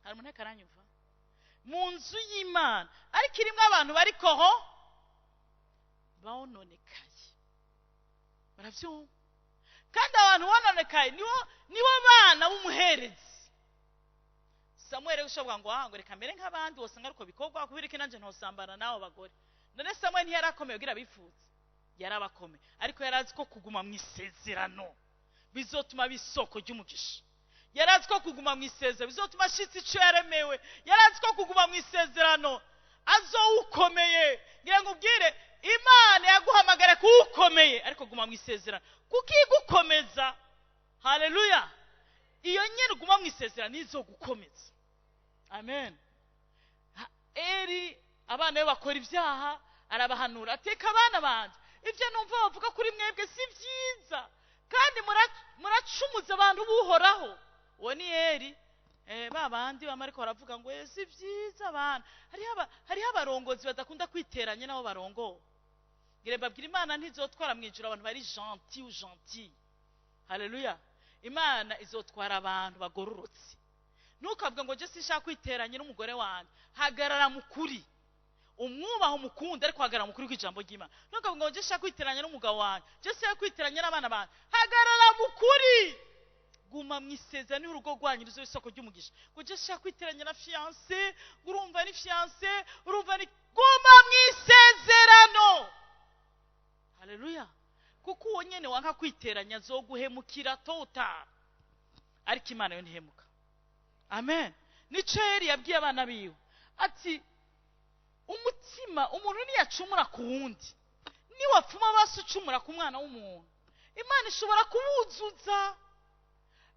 Hari umuntu akaranyumva? Mu nzu y'Imana, ariko irimo abantu bariko ho baononekaye. Baravyumva? Kandi abantu bononekaye nibo bana b'umuherezi. Samuel ushoboka ngo ahango reka mbere nk'abandi wose ngaruko bikorwa kubirike nanje ntosambana nawo bagore. None Samuel ntiyarakomeye ugira bifuza. Yarabakomeye, ariko yarazi ko kuguma mu isezerano bizotuma bisoko ry'umugisha. Yarazi ko kuguma mu isezerano bizotuma ashitsi ico yaremewe. Yarazi ko kuguma mu isezerano azowukomeye. Ngira ngo ubwire Imana yaguhamagara kuukomeye, ariko guma mu isezerano kuko igukomeza. Haleluya. Iyo nyene guma mu isezerano nizo gukomeza. Amen. Eli abana be bakora ibyaha arabahanura ateka abana banje ivyo numva bavuga kuri mwebwe si byiza, kandi muracumuza abantu buhoraho. Uwo ni Eli. Babandi bamariko baravuga ngo si byiza abana. Hariho abarongozi badakunda kwiteranya nabo barongo. Ngire babwira Imana ntizotwara mwijura abantu bari gentil. Haleluya. Imana izotwara abantu bagororotse. Ntukavuga ngo je sinshaka kwiteranya n'umugore wanjye. Hagarara mukuri. Umwubaho umukunda ariko hagarara mukuri kw'ijambo ry'Imana. Ntukavuga ngo je sinshaka kwiteranya n'umugabo wanjye. Je sinshaka kwiteranya n'abana banjye. Hagarara mukuri. Guma mu isezerano y'urugo rwanyu ruzo isoko ry'umugisha. Ngo je sinshaka kwiteranya na fiancé, urumva ni fiancé, urumva ni guma mu isezerano. Haleluya. Kuko uwo nyene wanka kwiteranya zo guhemukira tota. ariko Imana yo ntihemuka. Amen. Nico Eli yabwiye abana biwe ati umutima umuntu niyacumura ku wundi, niwapfuma basucumura ku mwana w'umuntu, Imana ishobora kubuzuza,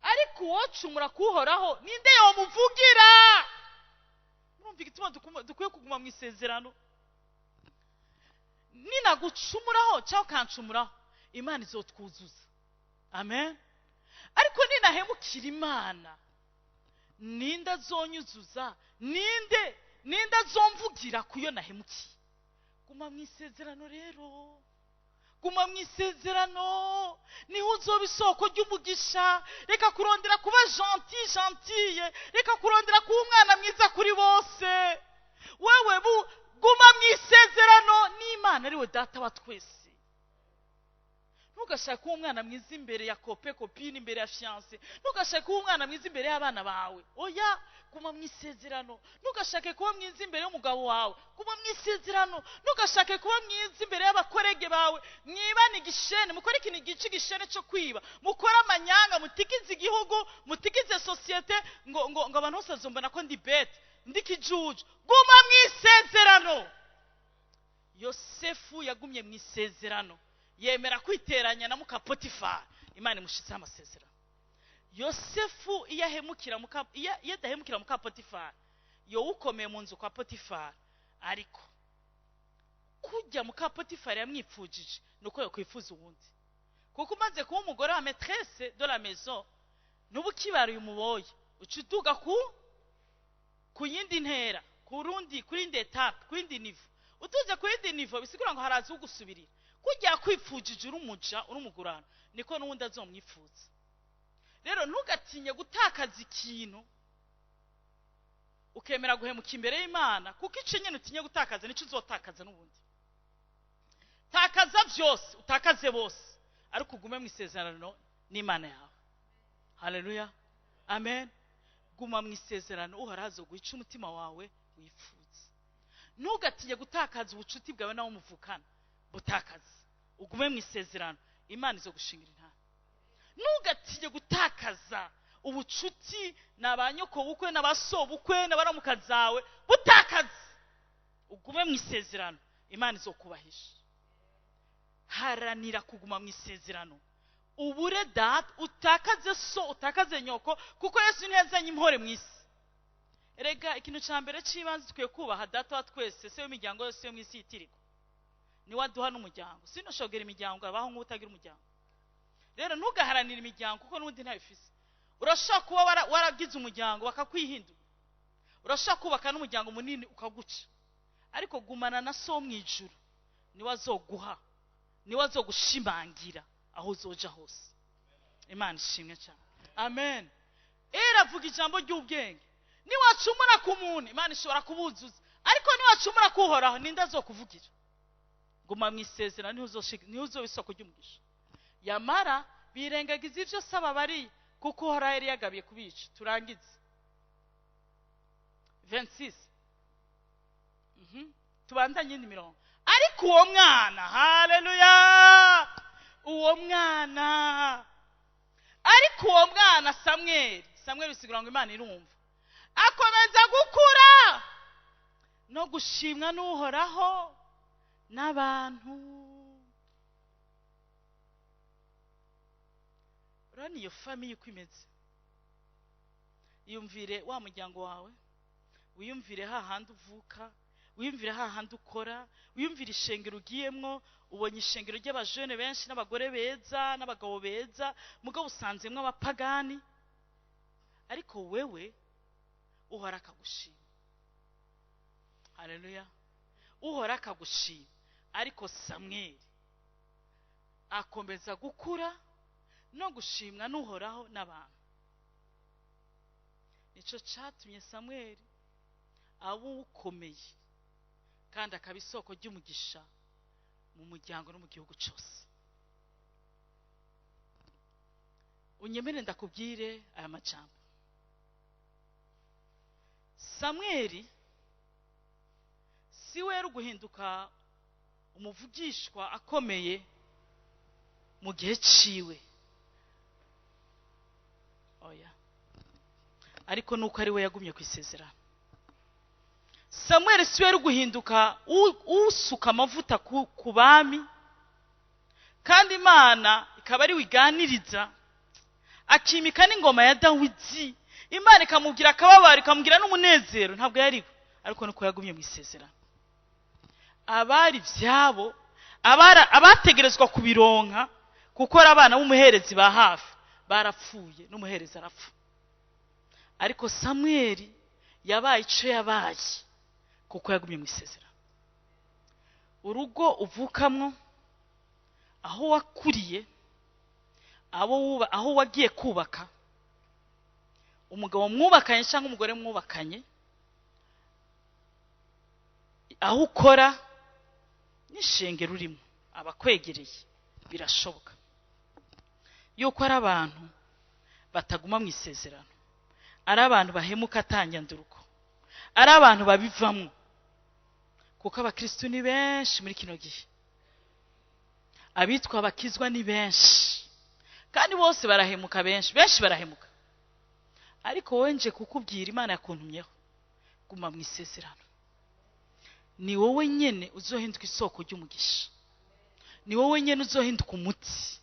ariko uwocumura kuhoraho ninde yomuvugira? Murumva igituma dukwiye kuguma mu isezerano. Ninagucumuraho cyangwa kancumuraho, Imana izotwuzuza. Amen. Ariko ninahemukira Imana, ninde azonyuzuza? Ninde azomvugira kuyo nahemukiye? Guma mu isezerano rero, guma mu isezerano, niho uzoba isoko ry'umugisha. Reka kurondera kuba gentille, reka kurondera kuba umwana mwiza kuri bose. Wewe guma mu isezerano n'Imana ariwe data wa twese. Ntugashake kuba umwana mwiza imbere ya copine, imbere ya fiancé. Ntugashake kuba umwana mwiza imbere y'abana bawe. Oya, guma mu isezerano. Ntugashake kuba mwiza imbere y'umugabo wawe. Guma mu isezerano. Ntugashake kuba mwiza imbere y'abakorege bawe. Mwibane igishene, mukore ikintu gishene cyo kwiba, mukore amanyanga, mutikize igihugu, mutikize societe, ngo abantu bose bazombana ko ndi bete, ndi kijuju. Guma mu isezerano. Yosefu yagumye mu isezerano, yemera kwiteranya na muka Potifari. Imana imushizeho amasezerano. Yosefu iyo adahemukira muka Potifari, yo ukomeye mu nzu kwa Potifari, ariko kujya muka Potifari yamwipfujije nuko yo kwifuza ubundi. Kuko umaze kuba umugore wa maîtresse de la maison, nubu kibara umuboye ucuduga ku yindi ntera, kuri indi etape, ku yindi niveau. Utuze ku yindi niveau bisigura ngo haraza ugusubirira. Kujya kwipfujije urumuja urumugurana, niko n'undi azomwifuza. Rero ntugatinye gutakaza ikintu ukemera guhemuka imbere y'Imana, kuko ico nyene utinye gutakaza nico uzotakaza n'ubundi. Takaza byose, utakaze bose, ariko ugume mu isezerano n'Imana yawe. Haleluya. Amen. Guma mu isezerano, uharazo guhica umutima wawe wifuza. Ntugatinye gutakaza ubucuti bwawe nawo muvukana, butakaza. Ugume mu isezerano, Imana izo gushingira intara. Ntugatinye gutakaza ubucuti n'abanyoko bukwe n'abasobukwe n'abaramuka zawe, butakaza. Ugume mu isezerano, Imana izo kubahisha. Haranira kuguma mu isezerano. Ubure data, utakaze so, utakaze nyoko, kuko Yesu ntiyazanye impore mu isi. Erega ikintu cya mbere cy'ibanze tukwiye kubaha data wa twese, se w'imiryango yose yo mu isi yitiriko. Ni waduha n'umuryango. Sinoshogera imiryango abaho nk'utagira umuryango. Rero ntugaharanira imiryango kuko n'undi ntabifise. Urashaka kuba waragize umuryango bakakwihindura. Urashaka kubaka n'umuryango munini ukaguca. Ariko gumana na so mu ijuru, ni wazoguha, ni wazogushimangira aho uzoja hose. Imana ishimwe cyane. Amen. Eravuga ijambo ry'ubwenge. Ni wacumura ku muntu, Imana ishobora kubuzuza. Ariko ni wacumura kuhoraho, ninde azokuvugira? Guma mu isezerano, niho uzoba isoko ry'umugisha. Yamara birengagiza ivyo saba bari, kuko Uhoraho yari yagabiye kubica. Turangize 26. Tubandanye indi mirongo. Ariko uwo mwana, haleluya, uwo mwana, ariko uwo mwana Samweli bisigura ngo Imana irumva, akomeza gukura no gushimwa n'Uhoraho n'abantu. Urabona iyo famiye uko imeze. Yumvire wa muryango wawe, wiyumvire hahandi uvuka, wiyumvire hahandi ukora, wiyumvire ishengero ugiyemwo. Ubonye ishengero ry'abajene benshi n'abagore beza n'abagabo beza, mugabo usanzemwe abapagani, ariko wewe Uhora akagushima. Haleluya. Uhora akagushima. Ariko Samweli akomeza gukura no gushimwa n'Uhoraho n'abantu. Nico catumye Samweli abo ukomeye kandi akaba isoko ry'umugisha mu muryango no mu gihugu cyose. Unyemere ndakubwire aya majambo. Samweli siwe yari guhinduka umuvugishwa akomeye mu gihe ciwe. oya, ariko nuko ari we yagumye ku isezerano. Samuel siwe ari guhinduka usuka amavuta ku bami, kandi Imana ikaba ari wiganiriza, akimika n'ingoma ya Dawidi. Imana ikamubwira akababaro, ikamubwira n'umunezero. Ntabwo yari we, ariko nuko yagumye mu isezerano. Abari byabo, abategerezwa kubironka kuko ari abana b'umuherezi ba hafi, barapfuye, n'umuherezi arapfa. Ariko Samuel yabaye ico yabaye kuko yagumye mu isezerano. Urugo uvukamwo, aho wakuriye, aho wagiye kubaka, umugabo mwubakanye cyangwa umugore mwubakanye, aho ukora n'ishengero urimo, abakwegereye, birashoboka yuko ari abantu bataguma mu isezerano, ari abantu bahemuka atanyanduruko, ari abantu babivamo. Kuko abakristo ni benshi muri kino gihe, abitwa abakizwa ni benshi, kandi bose barahemuka, benshi barahemuka. Ariko wowe nje kukubwira, Imana yakuntumyeho, guma mu isezerano. Ni wowe nyene uzohinduka isoko ry'umugisha, ni wowe nyene uzohinduka umuti,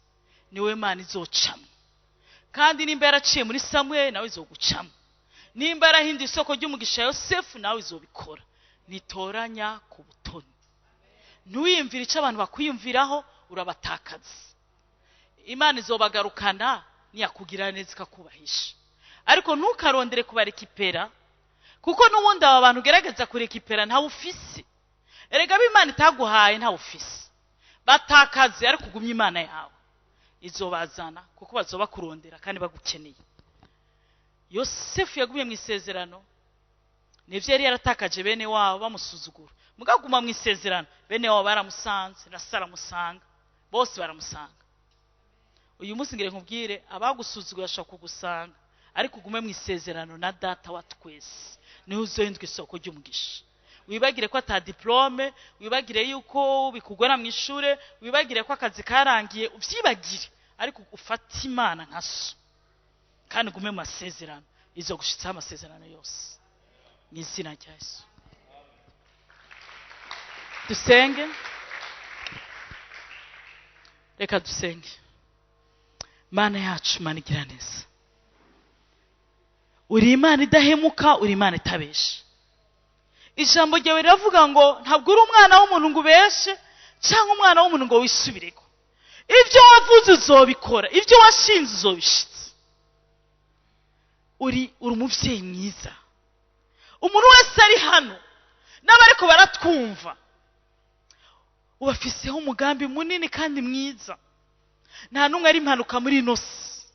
ni wowe Imana izocamo. Kandi nimba yaraciye muri Samuel, nawe izogucamo. Nimba yarahinduye isoko ry'umugisha Yosefu, nawe izobikora. Nitoranya ku butoni. Ntuyimvire icyo abantu bakwiyumviraho, urabatakaza. Imana izobagarukana niyakugira neza ikakubahisha. Ariko ntukarondere kubarekipera, kuko n'ubundi aba bantu gerageza kurekipera ntawe ufise. Erega b'Imana itaguhaye ntawe ufise. Batakaze, ariko ugumye Imana yawe izobazana, kuko bazoba kurondera kandi bagukeneye. Yosefu yagumye mu isezerano. Nivyo yari yaratakaje bene wabo bamusuzugura, mugaguma mu isezerano. Bene wabo baramusanze, na Sara musanga, bose baramusanga. Uyu munsi ngire nkubwire, abagusuzugura ashaka kugusanga, ariko ugume mu isezerano na Data wa twese, niho uzohinduka isoko ry'umugisha. Wibagire ko ata diplome, wibagire yuko bikugora mu ishure, wibagire ko akazi karangiye, uvyibagire, ariko ufate Imana nka so, kandi ugume mu masezerano, izogushitsa amasezerano yose. Ni izina rya Yesu. Dusenge. Reka dusenge. Mana yacu, Mana igira neza, uri Imana idahemuka, uri Imana itabesha. Ijambo ryawe riravuga ngo ntabwo uri umwana w'umuntu ngo ubeshe, cyangwa umwana w'umuntu ngo wisubireko. Ibyo wavuze uzobikora, ibyo washinze uzobishitsa. Uri umuvyeyi mwiza. Umuntu wese ari hano n'abariko baratwumva, ubafiseho umugambi munini kandi mwiza. Nta numwe ari impanuka muri ino si.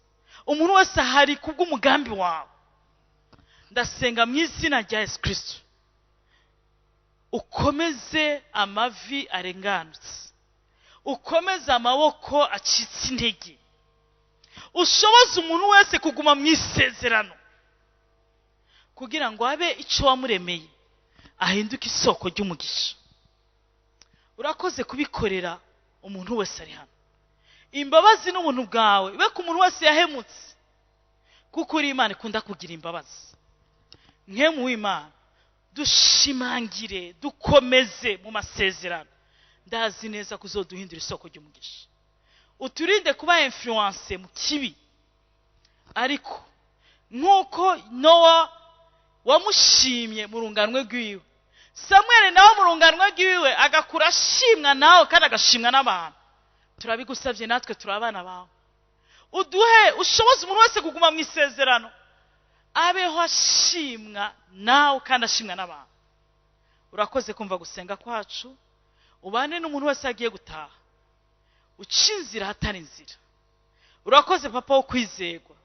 Umuntu wese ahari kubw'umugambi wawe. Ndasenga mu izina rya Yesu Kristo, ukomeze amavi arenganutse, ukomeze amaboko acitse intege, ushoboze umuntu wese kuguma mu isezerano, kugira ngo abe ico wamuremeye, ahinduke isoko ry'umugisha. Urakoze kubikorera umuntu wese ari hano. Imbabazi n'ubuntu bwawe bibe ku muntu wese yahemutse, kuko uri Imana ikunda kugira imbabazi. Nkemu w'Imana, dushimangire, dukomeze mu masezerano. Ndazi neza kuzoduhindura isoko ry'umugisha. Uturinde kuba influence mu kibi, ariko nkuko Nowa wamushimye mu runganwe rwiwe, Samuel nawe mu runganwe rwiwe agakura ashimwa nawe kandi agashimwa n'abantu. Turabigusabye, natwe turabana bawe. Uduhe ushoboze umuntu wese kuguma mu isezerano, abeho ashimwa nawe kandi ashimwa n'abantu. Urakoze kumva gusenga kwacu, ubane n'umuntu wese agiye gutaha, ucinzira hatari inzira. Urakoze papa wo kwizegwa,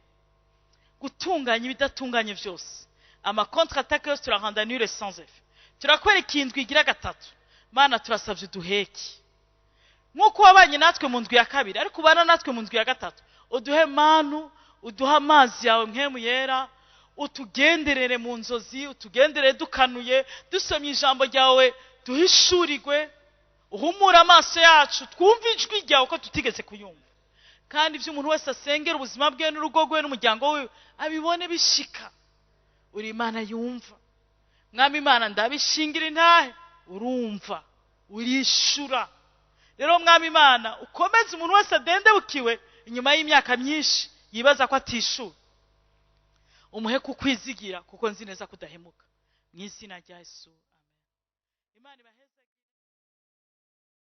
gutunganya ibidatunganye byose. Ama contre-attaque yose turahandanire sans effet. Turakwereka indwi igira gatatu. Mana turasavye duheke, nkuko wabanye natwe mu ndwi ya kabiri, ariko ubana natwe mu ndwi ya gatatu. Uduhe manu, uduha amazi yawe Mpwemu Yera, utugenderere mu nzozi, utugenderere dukanuye, dusomye ijambo ryawe, duhishurirwe, uhumura amaso yacu, twumve ijwi ryawe ko tutigeze kuyumva. kandi ibyo umuntu wese asengera ubuzima bwe n'urugo rwe n'umuryango we abibone bishika. Uri Imana yumva. Mwami Imana, ndabishingira intahe, urumva, urishura. Rero Mwami Imana, ukomeze umuntu wese adendebukiwe inyuma y'imyaka myinshi yibaza ko atishura, umuhe kukwizigira kuko nzi neza kudahemuka. Mu izina rya Yesu, amen. Imana